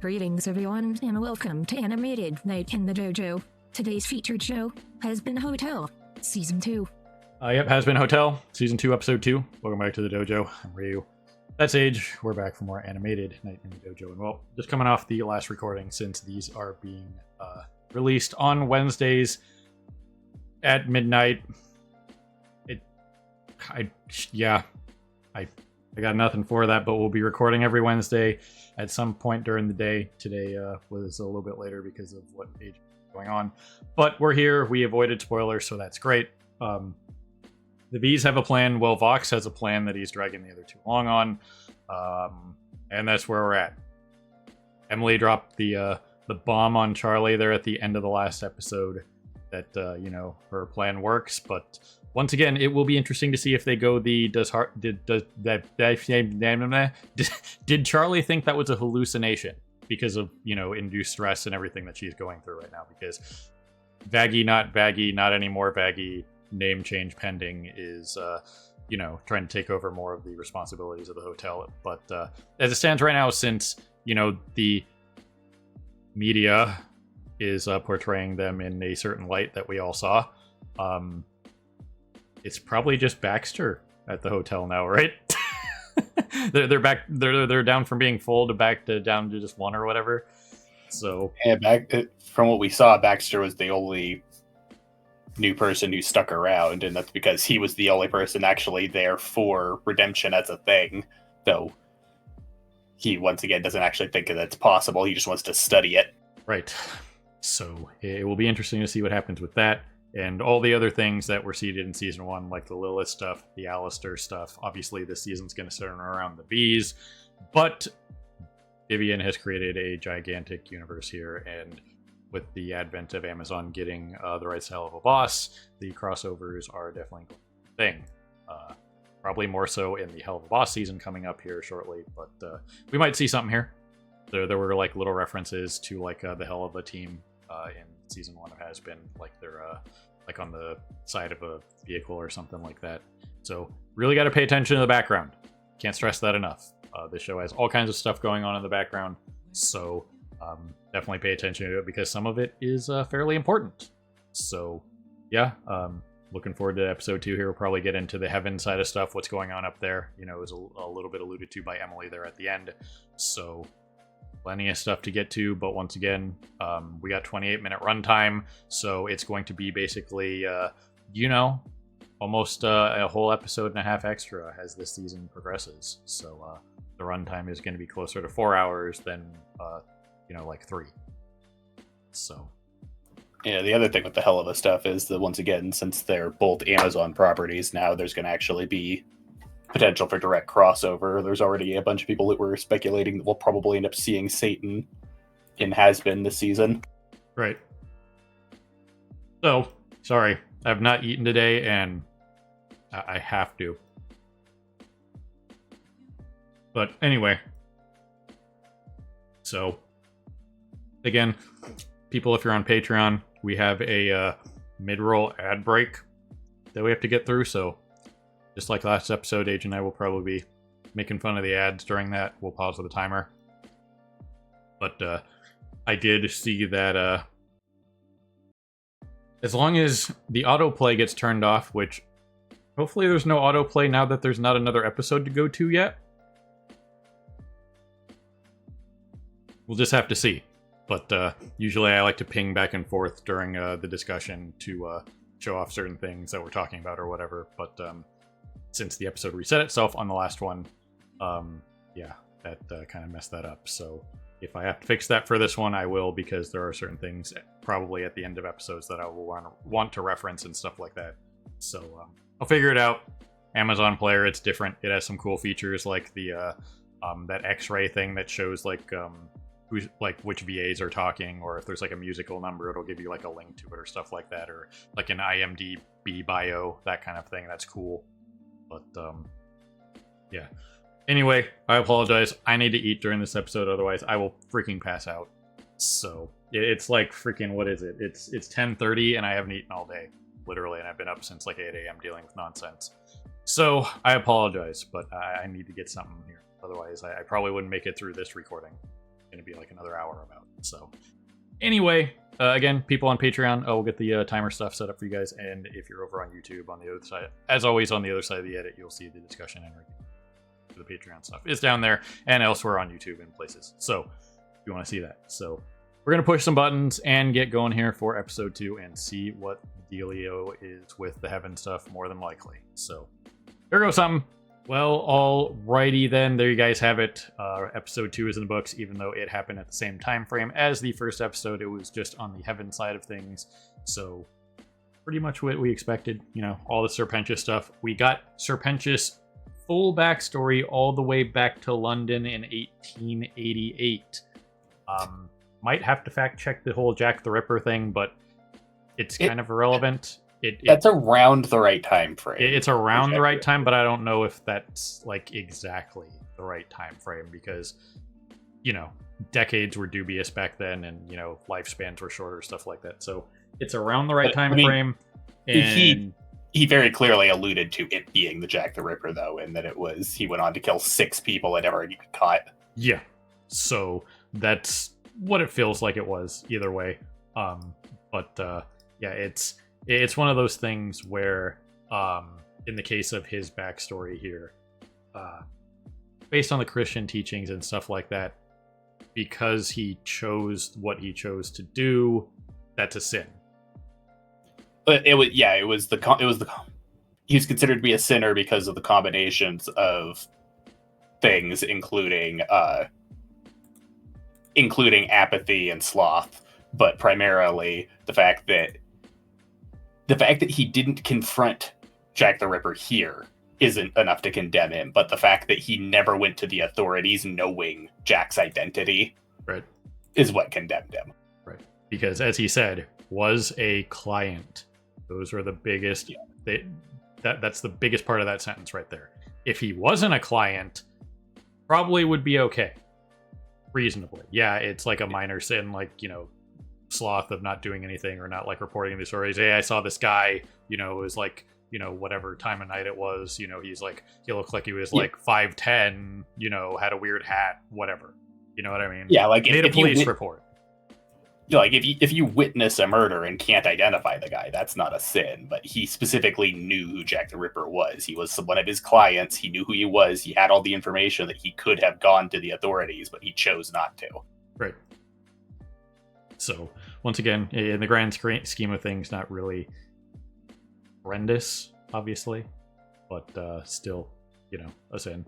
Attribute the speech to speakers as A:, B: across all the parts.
A: Greetings everyone, and welcome to Animated Night in the Dojo. Today's featured show, Hazbin Hotel, Season 2.
B: Yep, Hazbin Hotel, Season 2, Episode 2. Welcome back to the dojo. I'm Ryu. That's Age. We're back for more Animated Night in the Dojo. And well, just coming off the last recording, since these are being released on Wednesdays at midnight. I got nothing for that, but we'll be recording every Wednesday at some point during the day. Today was a little bit later because of what Age is going on. But we're here. We avoided spoilers, so that's great. The V's have a plan. Well, Vox has a plan that he's dragging the other two along on. And that's where we're at. Emily dropped the bomb on Charlie there at the end of the last episode that, her plan works. But once again, it will be interesting to see if they go the did Charlie think that was a hallucination because of, induced stress and everything that she's going through right now? Because Vaggy, not anymore Vaggy, name change pending is, trying to take over more of the responsibilities of the hotel. But as it stands right now, since, the media is portraying them in a certain light that we all saw, it's probably just Baxter at the hotel now, right? they're back. They're down from being full to down to just one or whatever. So
C: yeah, from what we saw, Baxter was the only new person who stuck around, and that's because he was the only person actually there for redemption as a thing. Though he once again doesn't actually think that it's possible. He just wants to study it.
B: Right. So it will be interesting to see what happens with that. And all the other things that were seeded in Season 1, like the Lilith stuff, the Alistair stuff. Obviously, this season's going to center around the V's. But Vivian has created a gigantic universe here. And with the advent of Amazon getting the rights to Hell of a Boss, the crossovers are definitely going to be a thing. Probably more so in the Hell of a Boss season coming up here shortly. But we might see something here. There were like little references to like the Hell of a team in Season 1 of Hazbin, like they're like on the side of a vehicle or something like that. So really got to pay attention to the background. Can't stress that enough. This show has all kinds of stuff going on in the background, so definitely pay attention to it because some of it is fairly important. So yeah, looking forward to episode 2 here. We'll probably get into the heaven side of stuff, what's going on up there. It was a little bit alluded to by Emily there at the end. So plenty of stuff to get to, but once again, we got 28-minute runtime, so it's going to be basically, almost a whole episode and a half extra as this season progresses. So the runtime is going to be closer to 4 hours than, like 3. So.
C: Yeah, the other thing with the Hell of a stuff is that once again, since they're both Amazon properties, now there's going to actually be potential for direct crossover. There's already a bunch of people that were speculating that we'll probably end up seeing Satan in Hazbin this season.
B: Right. So, sorry, I've not eaten today, and I have to. But anyway. So, again, people, if you're on Patreon, we have a mid-roll ad break that we have to get through, so just like last episode, Age and I will probably be making fun of the ads during that. We'll pause with the timer. But I did see that as long as the autoplay gets turned off, which hopefully there's no autoplay now that there's not another episode to go to yet. We'll just have to see. But usually I like to ping back and forth during the discussion to show off certain things that we're talking about or whatever. But since the episode reset itself on the last one, that kind of messed that up. So if I have to fix that for this one, I will, because there are certain things probably at the end of episodes that I will want to reference and stuff like that. So I'll figure it out. Amazon Player, it's different. It has some cool features like the that X-ray thing that shows like who's like which VAs are talking, or if there's like a musical number, it'll give you like a link to it or stuff like that, or like an IMDb bio, that kind of thing. That's cool. But yeah. Anyway, I apologize. I need to eat during this episode, otherwise I will freaking pass out. So it's like freaking, what is it? It's 10:30 and I haven't eaten all day, literally, and I've been up since like 8 a.m. dealing with nonsense. So I apologize, but I need to get something here. Otherwise, I probably wouldn't make it through this recording. going to be like another hour about. So anyway, again, people on Patreon, we'll get the timer stuff set up for you guys. And if you're over on YouTube on the other side, as always, on the other side of the edit, you'll see the discussion and the Patreon stuff is down there and elsewhere on YouTube and places. So if you want to see that. So we're going to push some buttons and get going here for episode 2 and see what the dealio is with the heaven stuff, more than likely. So there goes something. Well, alrighty then. There you guys have it. Episode 2 is in the books, even though it happened at the same time frame as the first episode. It was just on the heaven side of things. So pretty much what we expected. You know, all the Serpentius stuff. We got Serpentius full backstory all the way back to London in 1888. Might have to fact check the whole Jack the Ripper thing, but it's kind of irrelevant.
C: That's around the right time frame.
B: It's around the right time, but I don't know if that's like exactly the right time frame because, you know, decades were dubious back then, and you know, lifespans were shorter, stuff like that. So it's around the right time frame. And
C: he very clearly alluded to it being the Jack the Ripper, though, and that he went on to kill 6 people and never even caught.
B: Yeah. So that's what it feels like it was either way. Yeah, it's one of those things where, in the case of his backstory here, based on the Christian teachings and stuff like that, because he chose what he chose to do, that's a sin.
C: But he was considered to be a sinner because of the combinations of things, including apathy and sloth, but primarily the fact that he didn't confront Jack the Ripper here isn't enough to condemn him, but the fact that he never went to the authorities knowing Jack's identity,
B: right,
C: is what condemned him.
B: Right. Because as he said, was a client. Those are the biggest that's the biggest part of that sentence right there. If he wasn't a client, probably would be okay. Reasonably. Yeah, it's like a minor sin, like, you know, sloth of not doing anything or not like reporting the stories. Hey, I saw this guy, you know, it was like, you know, whatever time of night it was, you know, he looked like he was like 5'10", you know, had a weird hat, whatever. You know what I mean?
C: Yeah, like
B: made a police report.
C: Like if you witness a murder and can't identify the guy, that's not a sin. But he specifically knew who Jack the Ripper was. He was one of his clients. He knew who he was. He had all the information that he could have gone to the authorities, but he chose not to.
B: Right. So once again, in the grand scheme of things, not really horrendous, obviously, but still, you know, a sin.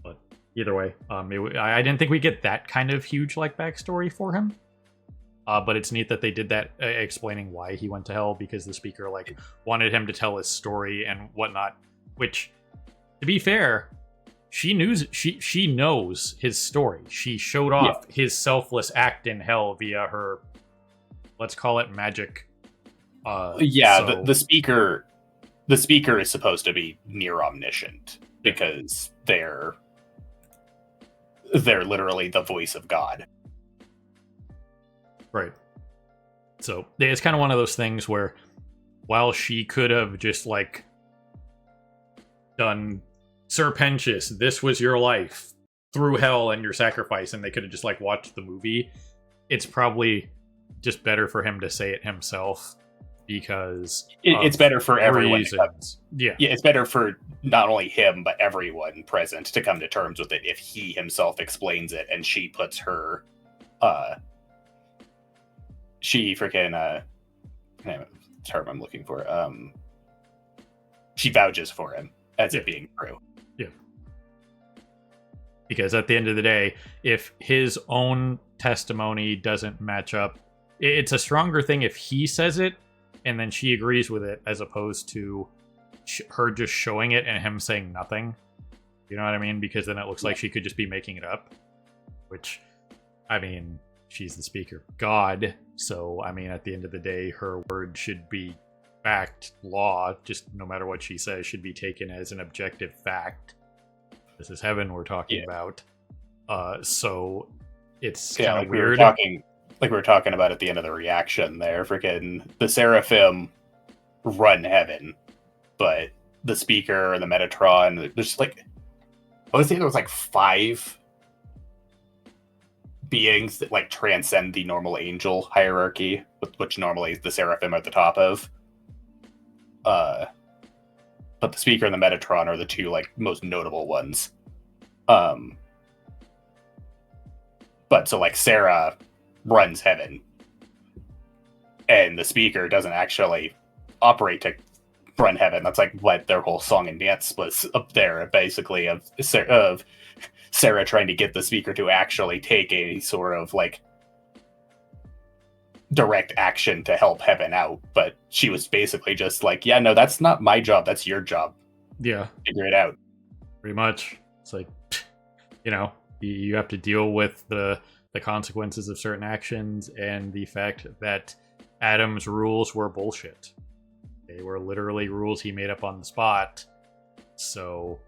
B: But either way, I didn't think we get that kind of huge like backstory for him. But it's neat that they did that, explaining why he went to hell, because the speaker like wanted him to tell his story and whatnot. Which, to be fair, she knows his story. She showed off his selfless act in hell via her, let's call it, magic.
C: The speaker is supposed to be near omniscient because they're literally the voice of God.
B: Right. So it's kind of one of those things where, while she could have just like done Serpentius, this was your life through hell and your sacrifice, and they could have just like watched the movie, it's probably just better for him to say it himself, because
C: it's better for everyone.
B: Yeah,
C: it's better for not only him but everyone present to come to terms with it if he himself explains it and she puts her she freaking term I'm looking for. She vouches for him as it being true.
B: Yeah. Because at the end of the day, if his own testimony doesn't match up, it's a stronger thing if he says it and then she agrees with it, as opposed to her just showing it and him saying nothing. You know what I mean? Because then it looks like she could just be making it up. Which, I mean, she's the speaker of God, so I mean, at the end of the day, her word should be fact, law. Just no matter what she says, should be taken as an objective fact. This is heaven we're talking about. So it's kind of weird.
C: We were talking about at the end of the reaction there. Freaking the seraphim run heaven, but the speaker and the Metatron, there's like, I would say there was like 5 beings that like transcend the normal angel hierarchy, which normally the seraphim are at the top of. But the Speaker and the Metatron are the two like most notable ones. But so like Sarah runs heaven, and the Speaker doesn't actually operate to run heaven. That's like what their whole song and dance was up there, basically, of Sarah trying to get the Speaker to actually take a sort of like direct action to help heaven out. But she was basically just like, yeah, no, that's not my job. That's your job.
B: Yeah.
C: Figure it out.
B: Pretty much. It's like, you know, you have to deal with the consequences of certain actions and the fact that Adam's rules were bullshit. They were literally rules he made up on the spot. So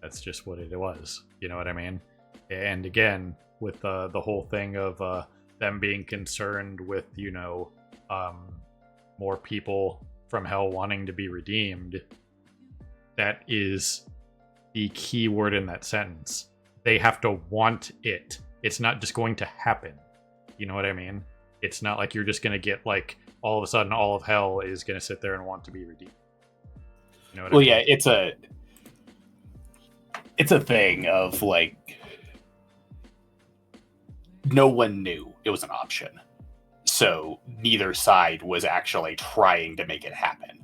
B: that's just what it was. You know what I mean? And again, with the whole thing of them being concerned with, you know, more people from hell wanting to be redeemed, that is the key word in that sentence. They have to want it. It's not just going to happen. You know what I mean? It's not like you're just going to get like all of a sudden all of hell is going to sit there and want to be redeemed. You know what I mean?
C: Yeah, it's a thing of like no one knew it was an option. So neither side was actually trying to make it happen.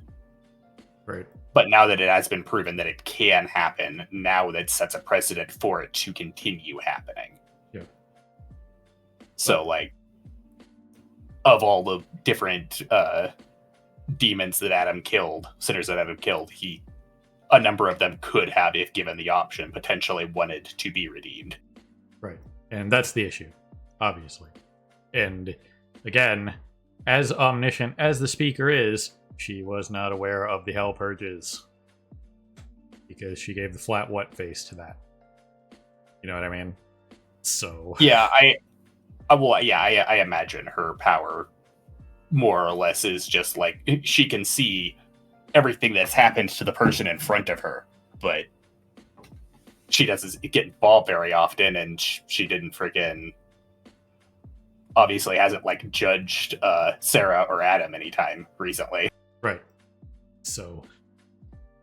B: Right.
C: But now that it has been proven that it can happen, now that sets a precedent for it to continue happening.
B: Yeah.
C: So, like, of all the different demons that Adam killed, sinners that Adam killed, a number of them could have, if given the option, potentially wanted to be redeemed.
B: Right. And that's the issue, obviously. And again, as omniscient as the Speaker is, she was not aware of the hell purges because she gave the flat what face to that. You know what I mean? So
C: yeah, I imagine her power more or less is just like she can see everything that's happened to the person in front of her, but she doesn't get involved very often, and she didn't freaking obviously hasn't like judged Sarah or Adam anytime recently.
B: Right. So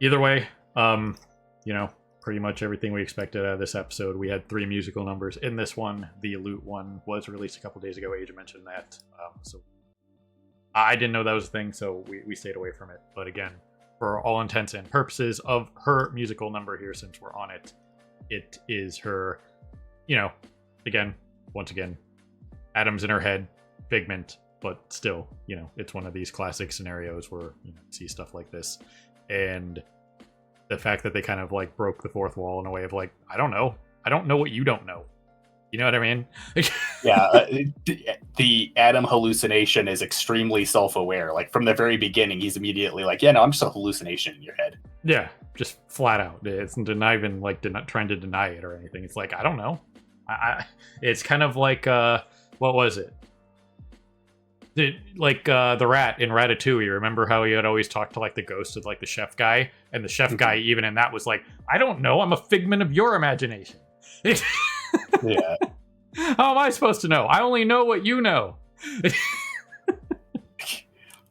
B: either way, you know, pretty much everything we expected out of this episode. We had 3 musical numbers in this one. The Loot one was released a couple days ago. Asia mentioned that. So I didn't know that was a thing, so we stayed away from it. But again, for all intents and purposes of her musical number here, since we're on it, it is her, you know, once again, Adam's in her head, Figment, but still, you know, it's one of these classic scenarios where you see stuff like this. And the fact that they kind of like broke the fourth wall in a way of like, I don't know what you don't know. You know what I mean?
C: Yeah, the Adam hallucination is extremely self-aware. Like from the very beginning, he's immediately like, yeah, no, I'm just a hallucination in your head.
B: Yeah, just flat out. It's not even like not trying to deny it or anything. It's like, I don't know. It's kind of like, what was it? The rat in Ratatouille. Remember how he had always talked to like the ghost of like the chef guy, and the chef guy even in that was like, I don't know, I'm a figment of your imagination.
C: Yeah.
B: How am I supposed to know? I only know what you know.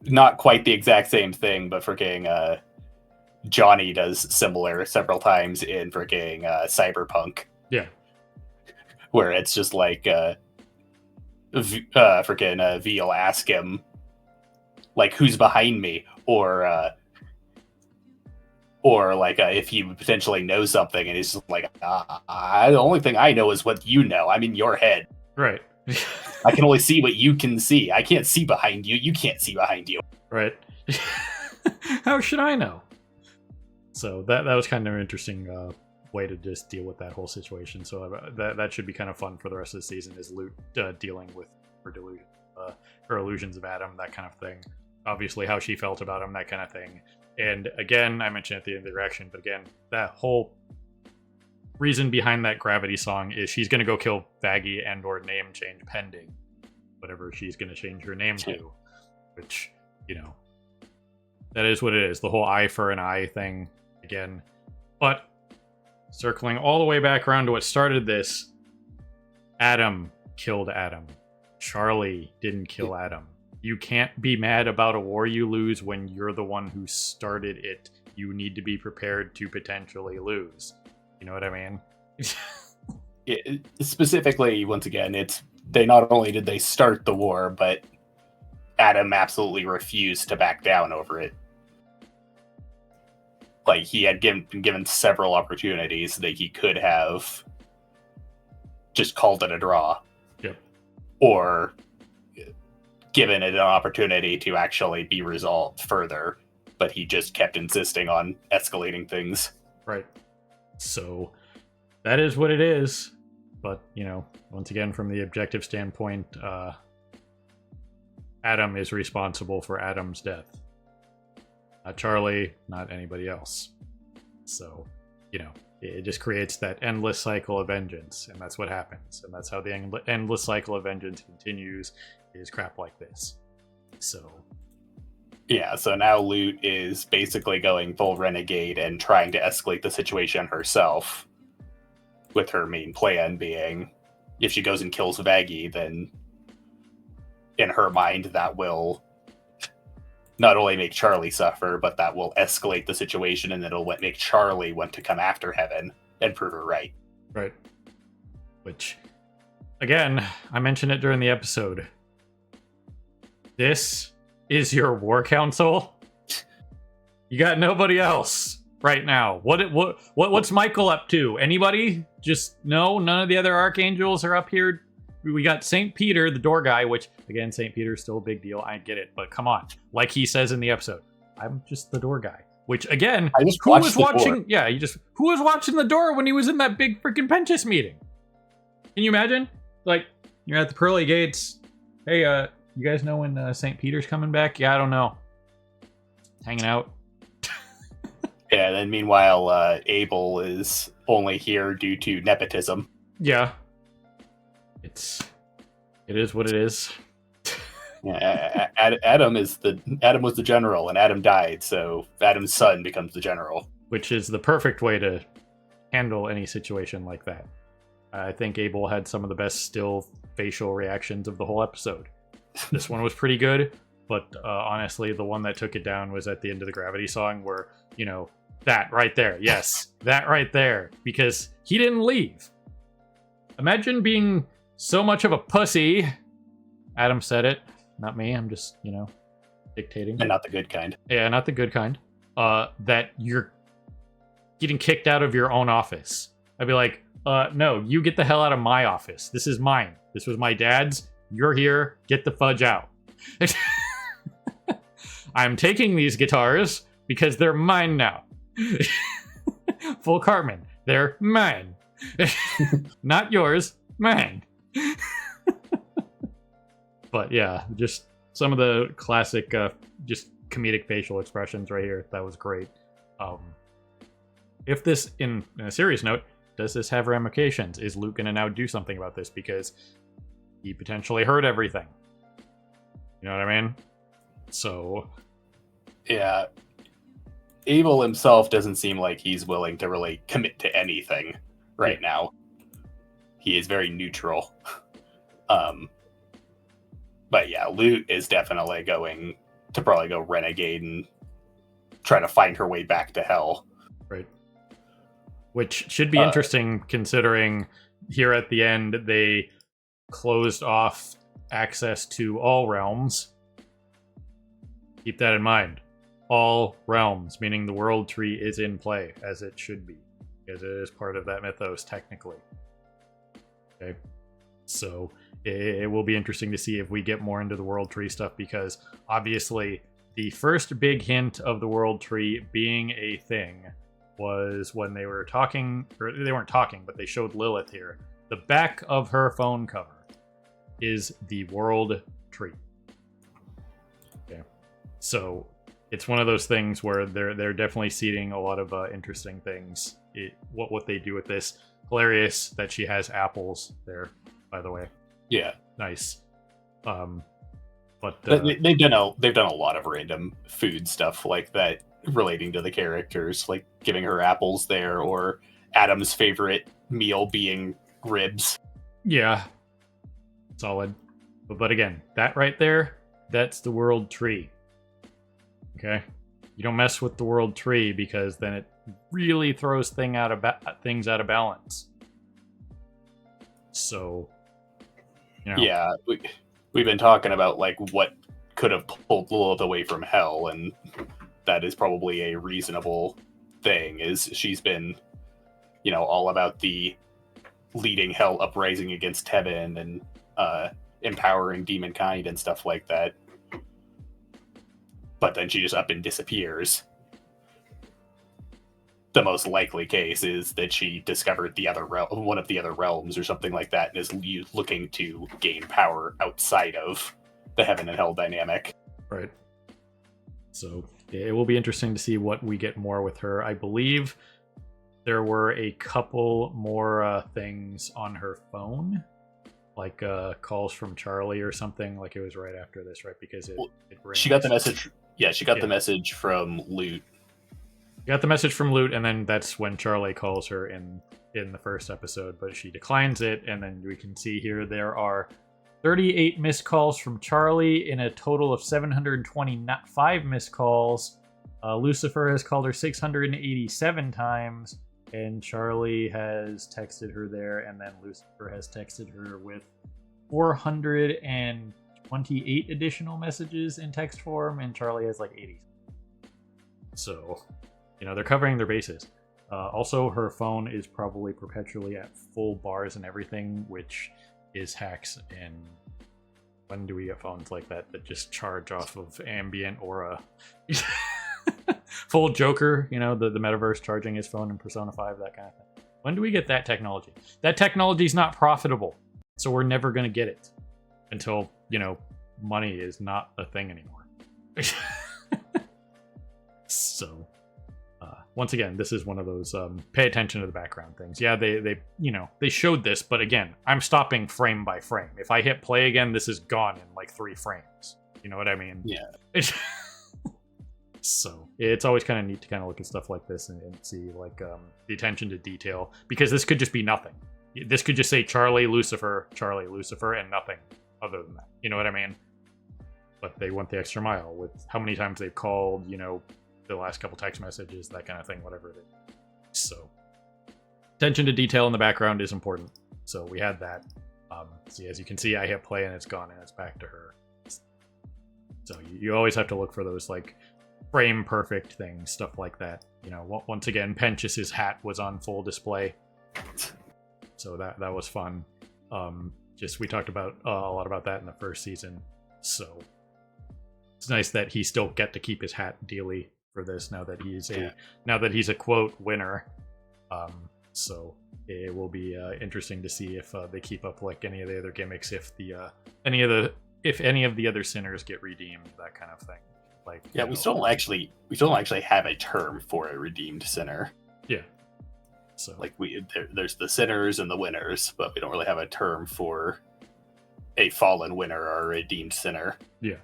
C: Not quite the exact same thing, but freaking Johnny does similar several times in freaking Cyberpunk.
B: Yeah.
C: Where it's just like freaking V will ask him like, who's behind me, or like if he would potentially know something, and he's just like, the only thing I know is what you know. I'm in your head.
B: Right.
C: I can only see what you can see. I can't see behind you. You can't see behind you.
B: Right. How should I know? So that was kind of an interesting way to just deal with that whole situation. So that should be kind of fun for the rest of the season, is Loot dealing with her illusions of Adam, that kind of thing. Obviously how she felt about him, that kind of thing. And again, I mentioned at the end of the reaction, but again, that whole reason behind that Gravity song is she's going to go kill Vaggie and or name change pending whatever she's going to change her name to, which, you know, that is what it is. The whole eye for an eye thing again. But circling all the way back around to what started this, Adam killed Adam. Charlie didn't kill Adam. You can't be mad about a war you lose when you're the one who started it. You need to be prepared to potentially lose. You know what I mean?
C: Specifically, once again, it's they not only did they start the war, but Adam absolutely refused to back down over it. Like, he had been given several opportunities that he could have just called it a draw.
B: Yep.
C: Or given it an opportunity to actually be resolved further, but he just kept insisting on escalating things.
B: Right. So that is what it is. But, once again, from the objective standpoint, Adam is responsible for Adam's death. Not Charlie, not anybody else. So, it just creates that endless cycle of vengeance, and that's what happens. And that's how the endless cycle of vengeance continues, is crap like this. So...
C: yeah, so now Loot is basically going full renegade and trying to escalate the situation herself, with her main plan being, if she goes and kills Vaggie, then in her mind that will not only make Charlie suffer, but that will escalate the situation, and it'll make Charlie want to come after Heaven and prove her right.
B: Right. Which, again, I mentioned it during the episode. This is your war council? You got nobody else right now. What's Michael up to? Anybody? Just none of the other archangels are up here. We got St. Peter, the door guy, which, again, St. Peter's still a big deal. I get it, but come on. Like he says in the episode, I'm just the door guy. Which, again, who was watching? Door. Yeah, who was watching the door when he was in that big freaking Penchus meeting? Can you imagine? Like, you're at the pearly gates. Hey, you guys know when St. Peter's coming back? Yeah, I don't know. Hanging out.
C: Yeah, then meanwhile, Abel is only here due to nepotism.
B: Yeah. It is what it is.
C: Yeah, Adam was the general, and Adam died, so Adam's son becomes the general.
B: Which is the perfect way to handle any situation like that. I think Abel had some of the best still facial reactions of the whole episode. This one was pretty good, but honestly, the one that took it down was at the end of the Gravity song where, that right there. Yes, that right there. Because he didn't leave. Imagine being so much of a pussy. Adam said it, not me. I'm just, dictating.
C: And not the good kind.
B: Yeah, not the good kind. That you're getting kicked out of your own office. I'd be like, no, you get the hell out of my office. This is mine. This was my dad's. You're here. Get the fudge out. I'm taking these guitars because they're mine now. Full Cartman. They're mine. Not yours. Mine. But yeah, just some of the classic, just comedic facial expressions right here. That was great. If this, in a serious note, does this have ramifications? Is Luke going to now do something about this? Because he potentially heard everything. You know what I mean? So...
C: yeah. Abel himself doesn't seem like he's willing to really commit to anything right now. He is very neutral. But yeah, Loot is definitely going to probably go renegade and try to find her way back to hell.
B: Right. Which should be interesting, considering here at the end they closed off access to all realms. Keep that in mind. All realms, meaning the world tree is in play, as it should be, because it is part of that mythos, technically. Okay. So it will be interesting to see if we get more into the world tree stuff, because obviously the first big hint of the world tree being a thing was when they were talking, or they weren't talking, but they showed Lilith here. The back of her phone cover is the world tree. Okay. So it's one of those things where they're definitely seeding a lot of interesting things. What they do with this. Hilarious that she has apples there, by the way.
C: Yeah,
B: nice. But
C: they've done a lot of random food stuff like that relating to the characters, like giving her apples there, or Adam's favorite meal being ribs.
B: Yeah, solid. But again, that right there, that's the world tree. Okay? You don't mess with the world tree because then it really throws things out of balance. So,
C: Yeah, we've been talking about like what could have pulled Lilith away from hell, and that is probably a reasonable thing. Is she's been, all about the leading hell uprising against heaven and empowering demonkind and stuff like that. But then she just up and disappears. The most likely case is that she discovered one of the other realms or something like that, and is looking to gain power outside of the heaven and hell dynamic.
B: Right. So it will be interesting to see what we get more with her. I believe there were a couple more things on her phone, like calls from Charlie or something. Like it was right after this, right? Because it
C: she got the message. Yeah, she got the message from Lute.
B: Got the message from Lute, and then that's when Charlie calls her in the first episode, but she declines it, and then we can see here there are 38 missed calls from Charlie in a total of 725 missed calls. Lucifer has called her 687 times, and Charlie has texted her there, and then Lucifer has texted her with 428 additional messages in text form, and Charlie has like 80. So, they're covering their bases. Also, her phone is probably perpetually at full bars and everything, which is hacks. And when do we get phones like that just charge off of ambient aura? Full Joker, the metaverse charging his phone in Persona 5, that kind of thing. When do we get that technology? That technology is not profitable, so we're never going to get it until, money is not a thing anymore. So, once again, this is one of those pay attention to the background things. Yeah, they showed this, but again, I'm stopping frame by frame. If I hit play again, this is gone in like 3 frames. You know what I mean?
C: Yeah.
B: So it's always kind of neat to kind of look at stuff like this and see like the attention to detail, because this could just be nothing. This could just say Charlie, Lucifer, and nothing other than that. You know what I mean? But they went the extra mile with how many times they've called, the last couple text messages, that kind of thing, whatever it is. So attention to detail in the background is important. So we had that. See, as you can see, I hit play and it's gone and it's back to her. So you always have to look for those like frame perfect things, stuff like that. Once again, Pentius's hat was on full display, so that was fun. We talked about a lot about that in the first season, so it's nice that he still get to keep his hat daily for this now that he's a quote winner. So it will be interesting to see if they keep up like any of the other gimmicks, if any of the other sinners get redeemed, that kind of thing. Like,
C: we still don't actually have a term for a redeemed sinner.
B: Yeah. So
C: like there's the sinners and the winners, but we don't really have a term for a fallen winner or a redeemed sinner.
B: Yeah.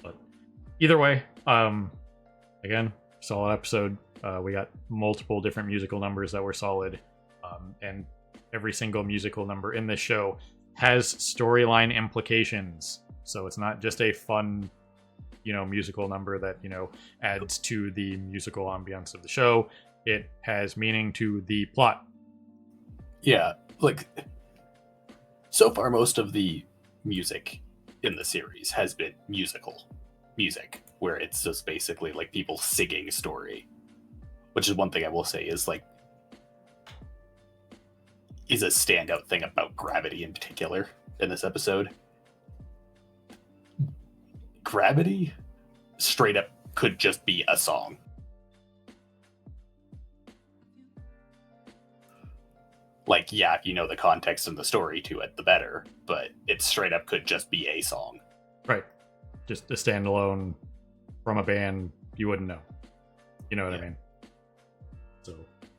B: But either way, again, solid episode. We got multiple different musical numbers that were solid, and every single musical number in this show has storyline implications. So it's not just a fun, musical number that, adds to the musical ambiance of the show. It has meaning to the plot.
C: Yeah, like, so far most of the music in the series has been musical music, where it's just basically like people singing a story. Which is one thing I will say is a standout thing about Gravity in particular in this episode. Gravity straight up could just be a song. Like, yeah, if you know the context and the story to it, the better. But it straight up could just be a song.
B: Right. Just a standalone from a band you wouldn't know. You know what I mean? So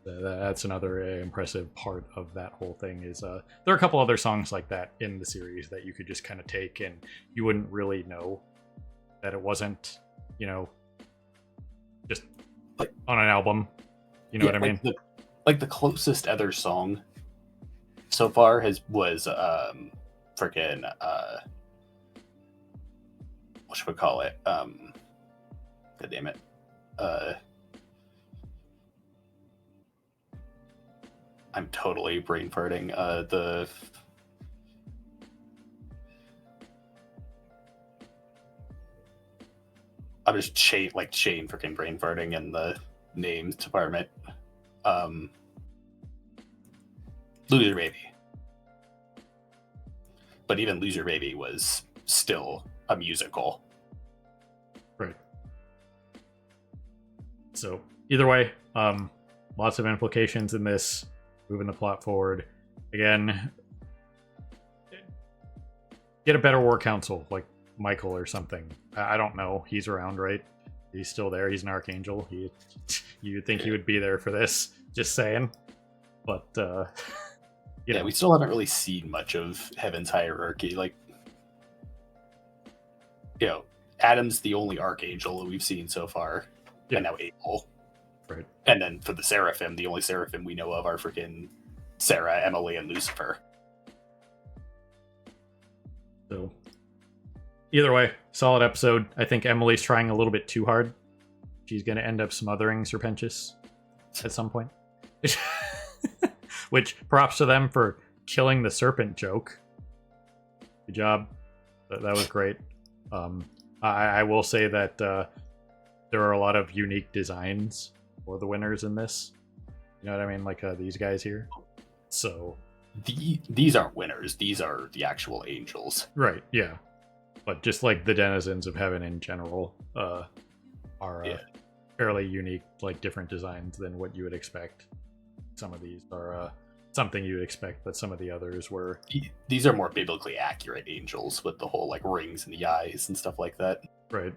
B: that's another impressive part of that whole thing is there are a couple other songs like that in the series that you could just kind of take and you wouldn't really know that it wasn't, just like on an album. You know what I mean?
C: The closest other song so far was freaking what should we call it? God damn it. I'm totally brain farting. I'm just Shane freaking brain farting in the names department. Loser Baby. But even Loser Baby was still a musical.
B: Right. So either way, lots of implications in this, moving the plot forward. Again, get a better war council, like Michael or something. I don't know. He's around, right? He's still there. He's an archangel. You'd think he would be there for this. Just saying. But
C: yeah, we still haven't really seen much of Heaven's hierarchy. Like, Adam's the only archangel that we've seen so far, and now Abel.
B: Right.
C: And then for the Seraphim, the only Seraphim we know of are freaking Sarah, Emily, and Lucifer.
B: So, either way, solid episode. I think Emily's trying a little bit too hard. She's going to end up smothering Serpentius at some point. Which, props to them for killing the serpent joke. Good job. That was great. I will say that there are a lot of unique designs for the winners in this. You know what I mean? Like these guys here. So
C: these aren't winners. These are the actual angels.
B: Right, yeah. But just like the denizens of heaven in general are fairly unique, like different designs than what you would expect. Some of these are something you would expect, but some of the others were...
C: These are more biblically accurate angels with the whole like rings in the eyes and stuff like that.
B: Right.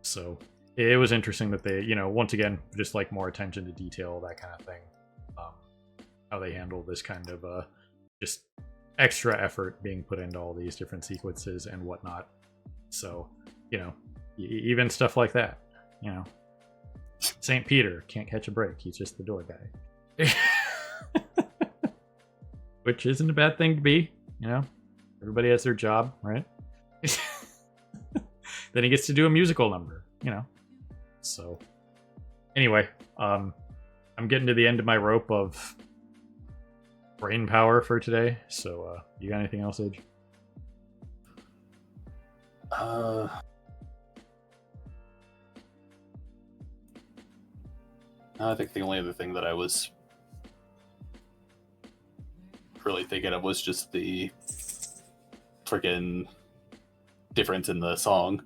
B: So it was interesting that they, once again, just like more attention to detail, that kind of thing. How they handle this kind of just extra effort being put into all these different sequences and whatnot. So, even stuff like that, St. Peter can't catch a break. He's just the door guy. Which isn't a bad thing to be, Everybody has their job, right? Then he gets to do a musical number, So, anyway, I'm getting to the end of my rope of brain power for today. So, you got anything else, Age?
C: I think the only other thing that I was really thinking of was just the freaking difference in the song.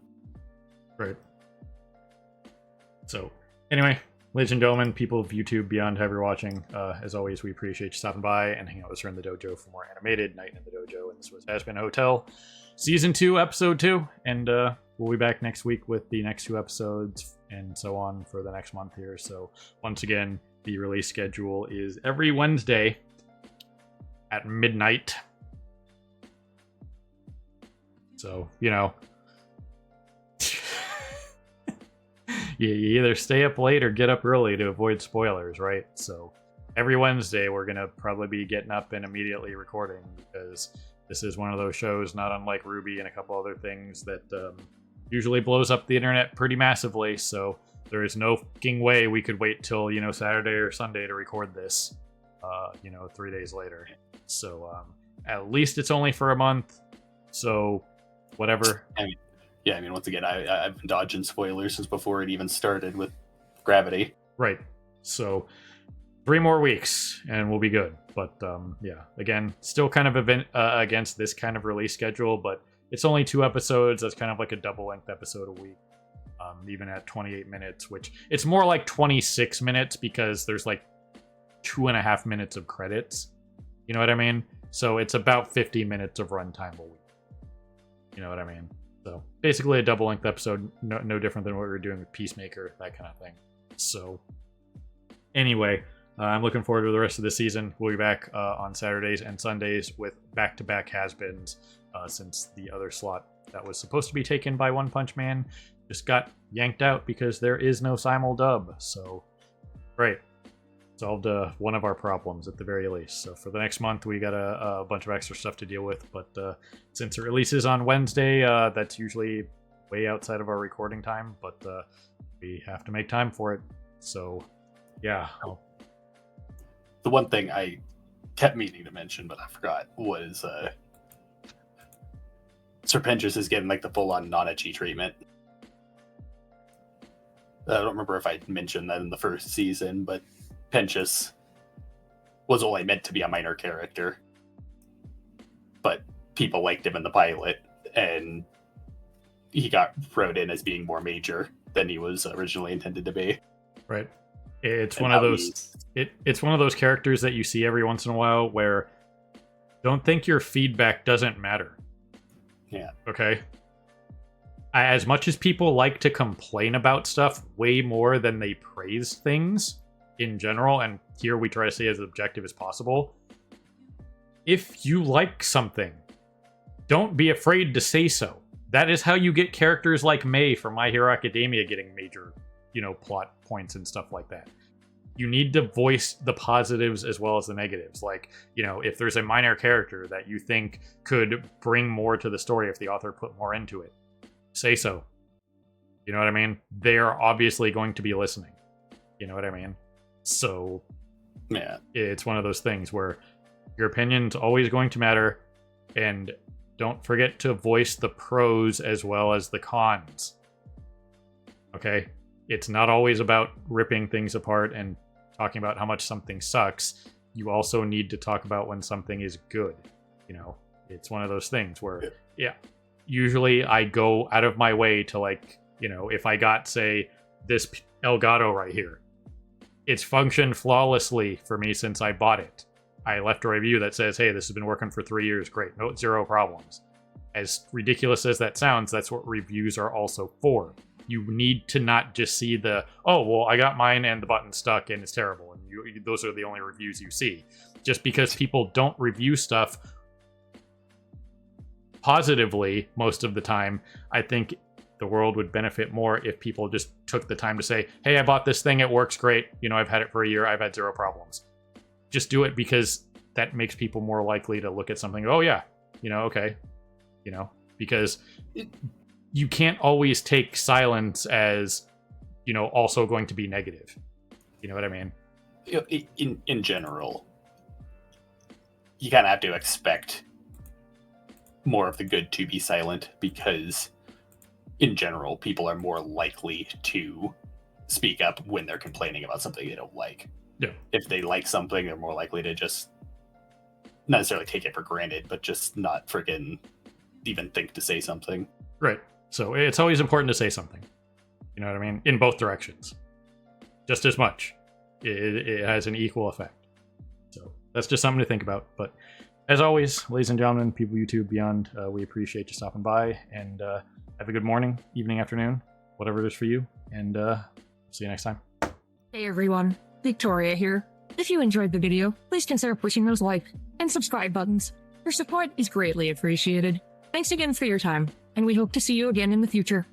B: Right. So, anyway, ladies and gentlemen, people of YouTube beyond, however you're watching, as always, we appreciate you stopping by and hanging out with us here in the dojo for more animated Night in the Dojo. And this was Hazbin Hotel, Season 2, Episode 2. And we'll be back next week with the next 2 episodes and so on for the next month here. So, once again, the release schedule is every Wednesday at midnight. So, you either stay up late or get up early to avoid spoilers, right? So every Wednesday we're going to probably be getting up and immediately recording, because this is one of those shows, not unlike Ruby and a couple other things, that usually blows up the internet pretty massively. So there is no fucking way we could wait till, Saturday or Sunday to record this, 3 days later. So at least it's only for a month. So whatever.
C: I mean, once again, I've been dodging spoilers since before it even started with Gravity.
B: Right. So 3 more weeks and we'll be good. But again, still kind of against this kind of release schedule, but it's only 2 episodes. That's kind of like a double-length episode a week, even at 28 minutes, which it's more like 26 minutes because there's like 2.5 minutes of credits. You know what I mean? So it's about 50 minutes of runtime a week. You know what I mean? So basically a double-length episode, no different than what we were doing with Peacemaker, that kind of thing. So anyway, I'm looking forward to the rest of the season. We'll be back on Saturdays and Sundays with back-to-back has-beens, since the other slot that was supposed to be taken by One Punch Man just got yanked out because there is no simul dub. So great. solved one of our problems at the very least. So for the next month, we got a bunch of extra stuff to deal with. But since it releases on Wednesday, that's usually way outside of our recording time. But we have to make time for it. So yeah.
C: The one thing I kept meaning to mention, but I forgot, was Serpentis is getting like the full-on Nanachi treatment. I don't remember if I mentioned that in the first season, but Penchus was only meant to be a minor character. But people liked him in the pilot, and he got wrote in as being more major than he was originally intended to be.
B: Right. It's one of those it's one of those characters that you see every once in a while where don't think your feedback doesn't matter.
C: Yeah.
B: Okay. As much as people like to complain about stuff way more than they praise things in general, and here we try to stay as objective as possible, if you like something, don't be afraid to say so. That is how you get characters like Mei from My Hero Academia getting major, plot points and stuff like that. You need to voice the positives as well as the negatives. Like, if there's a minor character that you think could bring more to the story if the author put more into it, say so. You know what I mean? They're obviously going to be listening. You know what I mean? So,
C: yeah,
B: it's one of those things where your opinion's always going to matter, and don't forget to voice the pros as well as the cons. Okay? It's not always about ripping things apart and talking about how much something sucks. You also need to talk about when something is good. It's one of those things where, yeah, usually I go out of my way to, like, if I got, say, this Elgato right here, it's functioned flawlessly for me since I bought it. I left a review that says, hey, this has been working for 3 years. Great. No, zero problems. As ridiculous as that sounds, that's what reviews are also for. You need to not just see the, oh, well, I got mine and the button stuck and it's terrible. And those are the only reviews you see. Just because people don't review stuff positively most of the time, I think the world would benefit more if people just took the time to say, hey, I bought this thing, it works great. I've had it for a year, I've had zero problems. Just do it, because that makes people more likely to look at something, oh yeah, okay. Because you can't always take silence as, also going to be negative. You know what I mean?
C: In general, you kind of have to expect more of the good to be silent, because in general, people are more likely to speak up when they're complaining about something they don't like.
B: Yeah.
C: If they like something, they're more likely to just not necessarily take it for granted, but just not freaking even think to say something.
B: Right. So it's always important to say something. You know what I mean? In both directions. Just as much. It has an equal effect. So that's just something to think about. But as always, ladies and gentlemen, people YouTube beyond, we appreciate you stopping by, and have a good morning, evening, afternoon, whatever it is for you, and see you next time.
A: Hey everyone, Victoria here. If you enjoyed the video, please consider pushing those like and subscribe buttons. Your support is greatly appreciated. Thanks again for your time, and we hope to see you again in the future.